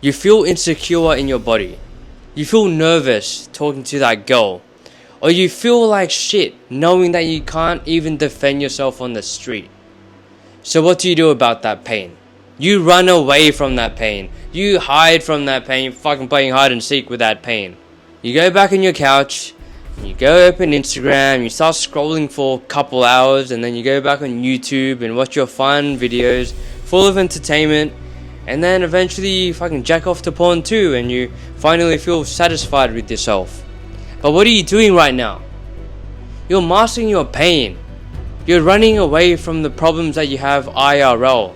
You feel insecure in your body. You feel nervous talking to that girl. Or you feel like shit knowing that you can't even defend yourself on the street. So what do you do about that pain? You run away from that pain. You hide from that pain. You're fucking playing hide and seek with that pain. You go back on your couch. You go open Instagram. You start scrolling for a couple hours. And then you go back on YouTube and watch your fun videos full of entertainment. And then eventually you fucking jack off to porn too. And you finally feel satisfied with yourself. But what are you doing right now? You're masking your pain. You're running away from the problems that you have IRL.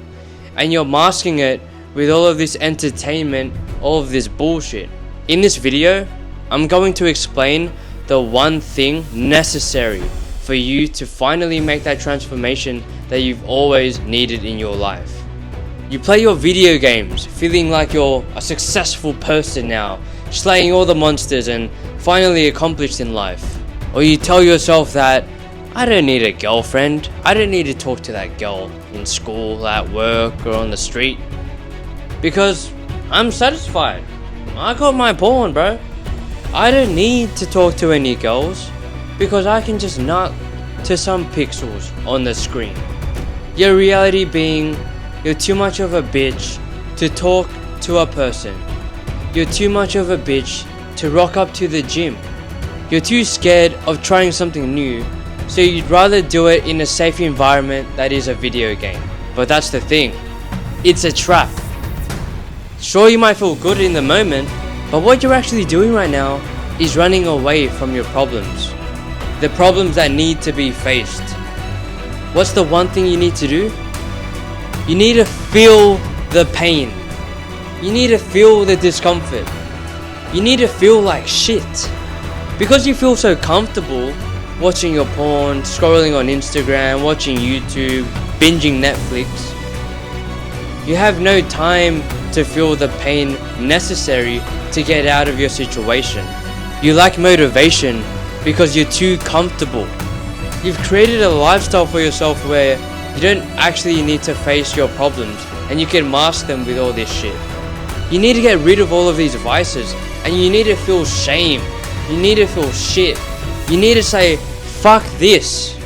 And you're masking it with all of this entertainment, all of this bullshit. In this video, I'm going to explain the one thing necessary for you to finally make that transformation that you've always needed in your life. You play your video games feeling like you're a successful person now, slaying all the monsters and finally accomplished in life. Or you tell yourself that I don't need a girlfriend. I don't need to talk to that girl in school, at work, or on the street. Because I'm satisfied. I got my porn, bro. I don't need to talk to any girls because I can just nut to some pixels on the screen. Your reality being you're too much of a bitch to talk to a person. You're too much of a bitch to rock up to the gym. You're too scared of trying something new, so you'd rather do it in a safe environment that is a video game. But that's the thing, it's a trap. Sure, you might feel good in the moment, but what you're actually doing right now is running away from your problems. The problems that need to be faced. What's the one thing you need to do? You need to feel the pain. You need to feel the discomfort. You need to feel like shit. Because you feel so comfortable watching your porn, scrolling on Instagram, watching YouTube, binging Netflix, you have no time to feel the pain necessary to get out of your situation. You lack motivation because you're too comfortable. You've created a lifestyle for yourself where you don't actually need to face your problems and you can mask them with all this shit. You need to get rid of all of these vices and you need to feel shame. You need to feel shit. You need to say, fuck this.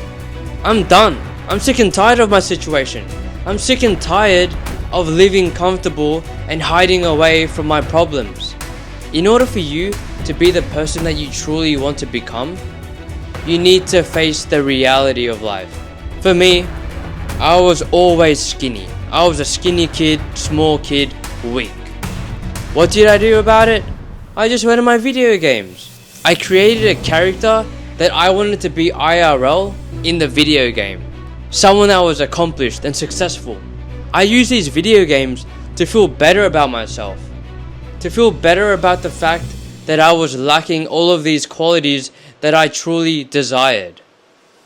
I'm done. I'm sick and tired of my situation. I'm sick and tired of living comfortable and hiding away from my problems. In order for you to be the person that you truly want to become, you need to face the reality of life. For me, I was always skinny. I was a skinny kid, small kid, weak. What did I do about it? I just went on my video games. I created a character that I wanted to be IRL in the video game. Someone that was accomplished and successful. I use these video games to feel better about myself. To feel better about the fact that I was lacking all of these qualities that I truly desired.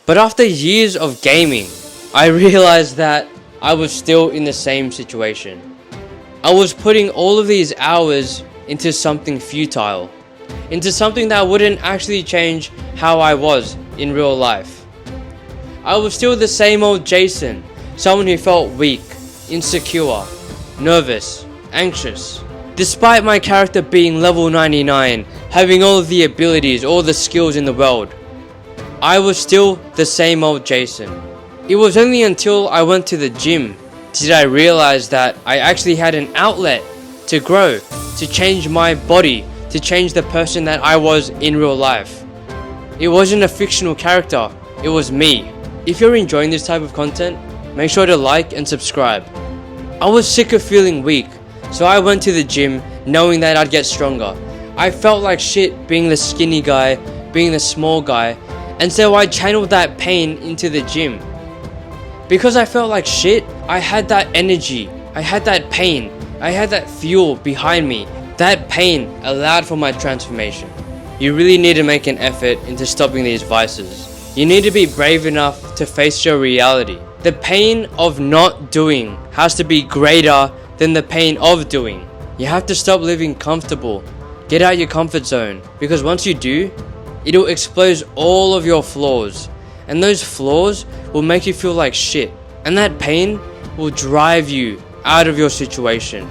But after years of gaming, I realized that I was still in the same situation. I was putting all of these hours into something futile, into something that wouldn't actually change how I was in real life. I was still the same old Jason, someone who felt weak, insecure, nervous, anxious. Despite my character being level 99, having all of the abilities, all the skills in the world, I was still the same old Jason. It was only until I went to the gym did I realize that I actually had an outlet to grow, to change my body, to change the person that I was in real life. It wasn't a fictional character, it was me. If you're enjoying this type of content, make sure to like and subscribe. I was sick of feeling weak, so I went to the gym knowing that I'd get stronger. I felt like shit being the skinny guy, being the small guy, and so I channeled that pain into the gym. Because I felt like shit, I had that energy, I had that pain, I had that fuel behind me. That pain allowed for my transformation. You really need to make an effort into stopping these vices. You need to be brave enough to face your reality. The pain of not doing has to be greater than the pain of doing. You have to stop living comfortable. Get out your comfort zone, because once you do, it'll expose all of your flaws, and those flaws will make you feel like shit, and that pain will drive you out of your situation.